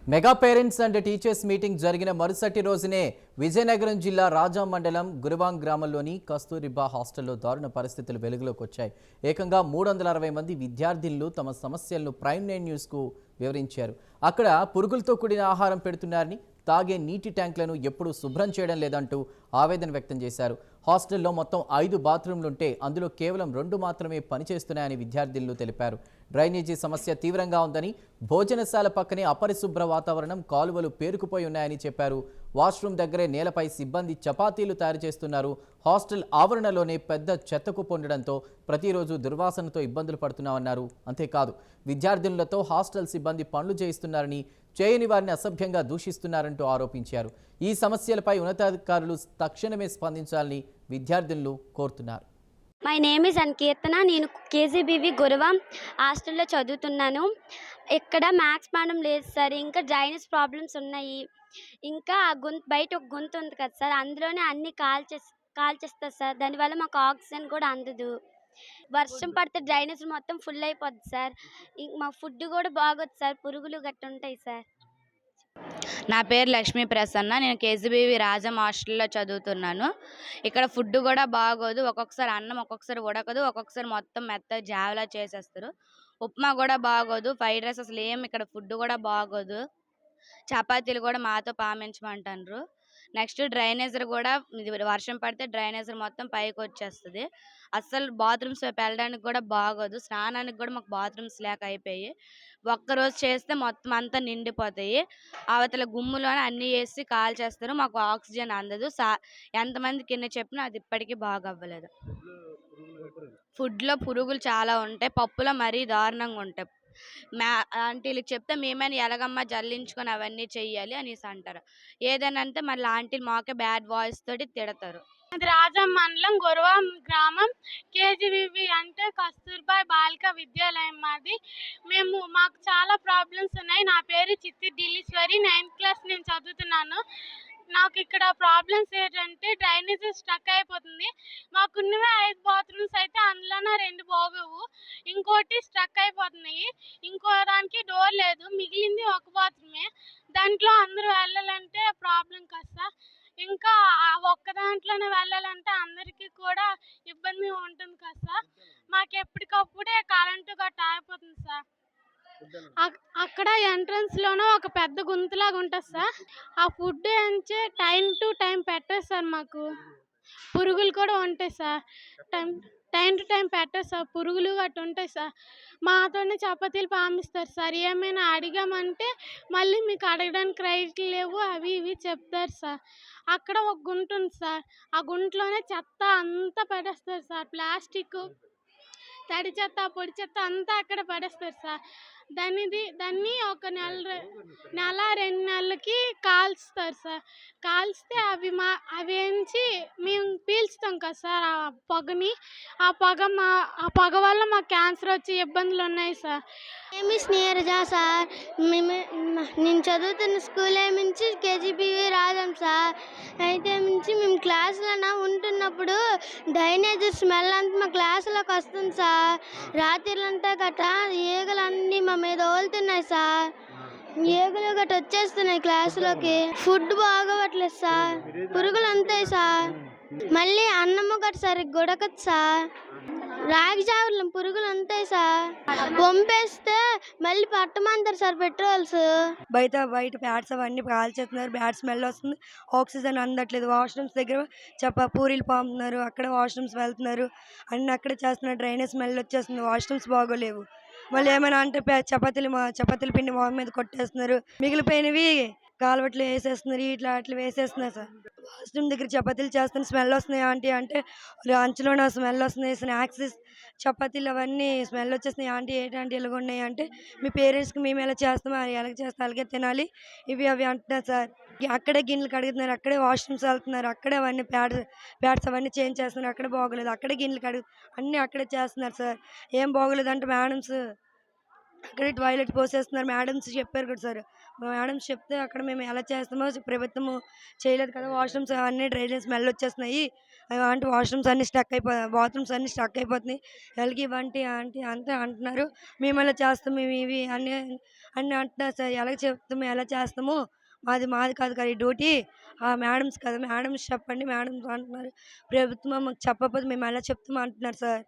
Mega parents and teachers meeting జరిగిన మరుసటి రోజునే విజయనగరం జిల్లా రాజాం మండలం గురువాంగ్ గ్రామంలోని కస్తూరిబా హాస్టల్లో దారుణ పరిస్థితులు వెలుగులోకి వచ్చాయి. ఏకంగా 360 మంది విద్యార్థులు తమ సమస్యలను ప్రైమ్ 9 న్యూస్కు వివరించారు. అక్కడ పురుగులతో కూడిన ఆహారం పెడుతున్నారని, తాగే నీటి ట్యాంకులను ఎప్పుడూ శుభ్రం చేయడం లేదంటూ ఆవేదన వ్యక్తం చేశారు. హాస్టల్లో మొత్తం 5 బాత్రూంలుంటే అందులో కేవలం 2 మాత్రమే పనిచేస్తున్నాయని విద్యార్థులు తెలిపారు. డ్రైనేజీ సమస్య తీవ్రంగా ఉందని, భోజనశాల పక్కనే అపరిశుభ్ర వాతావరణం, కాలువలు పేరుకుపోయి ఉన్నాయని చెప్పారు. వాష్రూమ్ దగ్గరే నేలపై సిబ్బంది చపాతీలు తయారు చేస్తున్నారు. హాస్టల్ ఆవరణలోనే పెద్ద చెత్తకు పొందడంతో ప్రతిరోజు దుర్వాసనతో ఇబ్బందులు పడుతున్నామన్నారు. అంతేకాదు, విద్యార్థులతో హాస్టల్ సిబ్బంది పనులు చేయిస్తున్నారని, చేయని వారిని అసభ్యంగా దూషిస్తున్నారంటూ ఆరోపించారు. ఈ సమస్యలపై ఉన్నతాధికారులు తక్షణమే స్పందించాలని విద్యార్థులు కోరుతున్నారు. My name is Ankeerthana. నేను కేజీబీవి గురువాం హాస్టల్లో చదువుతున్నాను. ఇక్కడ మ్యాథ్స్ మేడం లేదు సార్. ఇంకా డ్రైనేజ్ ప్రాబ్లమ్స్ ఉన్నాయి. ఇంకా ఆ బయట ఒక గుంత ఉంది కదా సార్, అందులోనే అన్ని కాల్చేస్తారు సార్. దానివల్ల మాకు ఆక్సిజన్ కూడా అందదు. వర్షం పడితే డ్రైనేజ్ మొత్తం ఫుల్ అయిపోద్ది సార్. మా ఫుడ్ కూడా బాగోదు సార్, పురుగులు గట్ట ఉంటాయి సార్. నా పేరు లక్ష్మీ ప్రసన్న. నేను కేజీబీవి రాజం హాస్టల్లో చదువుతున్నాను. ఇక్కడ ఫుడ్ కూడా బాగోదు. ఒక్కొక్కసారి అన్నం ఒక్కొక్కసారి ఉడకదు, ఒక్కొక్కసారి మొత్తం మెత్తగా జావలా చేసేస్తారు. ఉప్మా కూడా బాగోదు, ఫ్రైడ్ రైస్ అసలు ఇక్కడ ఫుడ్ కూడా బాగోదు. చపాతీలు కూడా మాతో పామించమంటారు. నెక్స్ట్ డ్రైనేజర్ కూడా వర్షం పడితే డ్రైనేజర్ మొత్తం పైకి వచ్చేస్తుంది. అస్సలు బాత్రూమ్స్ వెళ్ళడానికి కూడా బాగోదు. స్నానానికి కూడా మాకు బాత్రూమ్స్ లేక అయిపోయి ఒక్కరోజు చేస్తే మొత్తం అంతా నిండిపోతాయి. అవతల గుమ్ములోనే అన్నీ వేసి కాల్ చేస్తారు. మాకు ఆక్సిజన్ అందదు. ఎంతమంది కింద చెప్పినా అది ఇప్పటికీ బాగా అవ్వలేదు. ఫుడ్లో పురుగులు చాలా ఉంటాయి. పప్పులో మరీ దారుణంగా ఉంటాయి. ఆంటీలకు చెప్తే మేమైనా ఎలాగమ్మా జల్లించుకొని అవన్నీ చెయ్యాలి అనేసి అంటారు. ఏదైనా అంటే మళ్ళీ ఆంటీలు మాకే బ్యాడ్ వాయిస్ తోటి తిడతారు. అది రాజం మండలం గురువాం గ్రామం. కేజీబీవి అంటే కస్తూర్బా బాలిక విద్యాలయం మాది. మాకు చాలా ప్రాబ్లమ్స్ ఉన్నాయి. నా పేరు చిత్తి ఢిల్లీశ్వరి. 9th క్లాస్ నేను చదువుతున్నాను. నాకు ఇక్కడ ప్రాబ్లమ్స్ ఏంటంటే డ్రైనేజ్ స్టక్ అయిపోతుంది. మాకున్నవే 5 బాత్రూమ్స్ అయితే అందులోనే 2 బాగోవు, ఇంకోటి స్టక్ అయిపోతున్నాయి. ఇంకో దానికి డోర్ లేదు, మిగిలింది ఒక బాత్రూమే. దాంట్లో అందరూ వెళ్ళాలంటే ప్రాబ్లం కదా సార్. ఇంకా ఒక్క దాంట్లోనే వెళ్ళాలంటే అందరికీ కూడా ఇబ్బంది ఉంటుంది కదా సార్. మాకు ఎప్పటికప్పుడే కరెంటు గట్ట అయిపోతుంది సార్. అక్కడ ఎంట్రన్స్ లోనే ఒక పెద్ద గుంతలాగా ఉంటుంది సార్. ఆ ఫుడ్ ఏంచే టైం టు టైం పెట్టరు సార్. మాకు పురుగులు కూడా ఉంటాయి సార్. టైం టు టైం పెట్టరు సార్. పురుగులు గట్టు ఉంటాయి సార్. మాతోనే చపాతీలు పామిస్తారు సార్. ఏమైనా అడిగామంటే మళ్ళీ మీకు అడగడానికి రైట్ లేవు అవి ఇవి చెప్తారు సార్. అక్కడ ఒక గుంట ఉంది సార్. ఆ గుంటలోనే చెత్త అంతా పడేస్తారు సార్. ప్లాస్టిక్, తడి చెత్త, పొడి చెత్త అంతా అక్కడ పడేస్తారు సార్. దాన్ని ఒక నెల 2 నెలలకి కాల్స్తారు సార్. కాల్స్తే అవి ఏంచి మేము పీల్చుతాం కదా సార్ ఆ పొగని. ఆ పొగ వల్ల మాకు క్యాన్సర్ వచ్చే ఇబ్బందులు ఉన్నాయి సార్. Miss Neeraja sir. నేను చదువుతున్న స్కూల్ నుంచి కేజీబీవి రాజం సార్. అయితే నుంచి మేము క్లాసులో ఉంటున్నప్పుడు డ్రైనేజ్ స్మెల్ అంతా మా క్లాసులోకి వస్తుంది సార్. రాత్రులంతా గట్ట ఈగలన్నీ మా మీద ఓలుతున్నాయి సార్. ఈగలు గట్ట వచ్చేస్తున్నాయి క్లాసులోకి. Food బాగోవట్లేదు sir. పురుగులు అంతాయి సార్. మళ్ళీ అన్నము గట్ట సరిగ్గా ఉడకదు సార్. రాగి జావులు పురుగులు అంతాయి సార్. పంపేస్తే మళ్ళీ పట్టమంటారు సార్ పెట్రోల్స్. బయట ప్యాడ్స్ అవన్నీ కాల్చేస్తున్నారు. బ్యాడ్ స్మెల్ వస్తుంది. ఆక్సిజన్ అందట్లేదు. వాష్రూమ్స్ దగ్గర పూరీలు పంపుతున్నారు. అక్కడ వాష్రూమ్స్ వెళ్తున్నారు. అన్నీ అక్కడే చేస్తున్నారు. డ్రైనేజ్ స్మెల్ వచ్చేస్తుంది. వాష్రూమ్స్ బాగోలేవు. మళ్ళీ ఏమైనా అంటే చపాతీల పిండి మొహం మీద కొట్టేస్తున్నారు. మిగిలిపోయినవి కాలువట్లు వేసేస్తున్నారు. ఇట్లా అట్లా వేసేస్తున్నారు సార్. వాష్రూమ్ దగ్గర చపాతీలు చేస్తున్న స్మెల్ వస్తున్నాయి ఆంటీ అంటే అంచులోనే స్మెల్ వస్తున్నాయి. స్నాక్స్ చపాతీలు అవన్నీ స్మెల్ వచ్చేస్తున్నాయి. ఆంటీ ఏంటంటే ఇలాగ ఉన్నాయి అంటే మీ పేరెంట్స్కి మేము ఎలా చేస్తామో ఎలాగ చేస్తాం అలాగే తినాలి ఇవి అవి అంటున్నారు సార్. అక్కడే గిన్నెలు కడుగుతున్నారు. అక్కడే వాష్రూమ్స్ వెళ్తున్నారు. అక్కడే అవన్నీ ప్యాడ్స్ అవన్నీ చేంజ్ చేస్తున్నారు. అక్కడే బాగోలేదు. అక్కడే గిన్నెలు అన్నీ అక్కడే చేస్తున్నారు సార్. ఏం బాగోలేదు అంటే మేడమ్స్ అక్కడే టాయిలెట్ పోసేస్తున్నారు. మేడమ్స్ చెప్పారు కదా సార్, మేడమ్స్ చెప్తే అక్కడ మేము ఎలా చేస్తామో ప్రభుత్వము చేయలేదు కదా, వాష్రూమ్స్ అవన్నీ డ్రైనేజ్ స్మెల్ వచ్చేస్తున్నాయి, అంటే వాష్రూమ్స్ అన్నీ స్టక్ బాత్రూమ్స్ అన్నీ స్టక్ అయిపోతున్నాయి, ఎలాగ ఇవ్వండి ఆంటీ అంతే అంటున్నారు. మేము ఎలా చేస్తాం, మేము ఇవి అన్నీ అన్నీ అంటున్నారు సార్. ఎలా చెప్తాము, ఎలా చేస్తాము, మాది మాది కాదు కదా ఈ డ్యూటీ, ఆ మేడమ్స్ కదా, మేడమ్స్ చెప్పండి మేడమ్స్ అంటున్నారు. ప్రభుత్వం మాకు చెప్పకపోతే మేము ఎలా చెప్తాము అంటున్నారు సార్.